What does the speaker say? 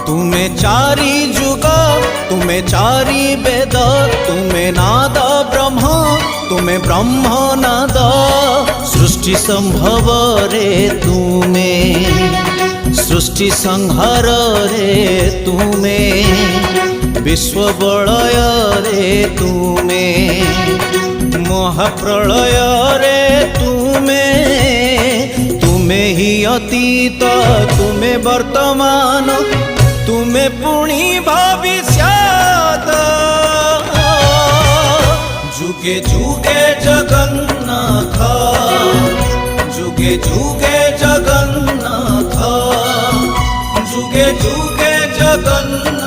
तुमे चारि जुग तुमे चारि वेद तुमे नाद ब्रह्म तुमे ब्रह्म नाद सृष्टि संभव रे तुमे सृष्टि संहार रे तुमे विश्व बलय रे तुमे महाप्रलय रे तुमे तुमे ही अतीत तुमे वर्तमान तुमे पुणी भविष्यत जुगे जुगे जगन्नाथ जुगे जुगे जगन्नाथ जुगे जुगे जगन्नाथ।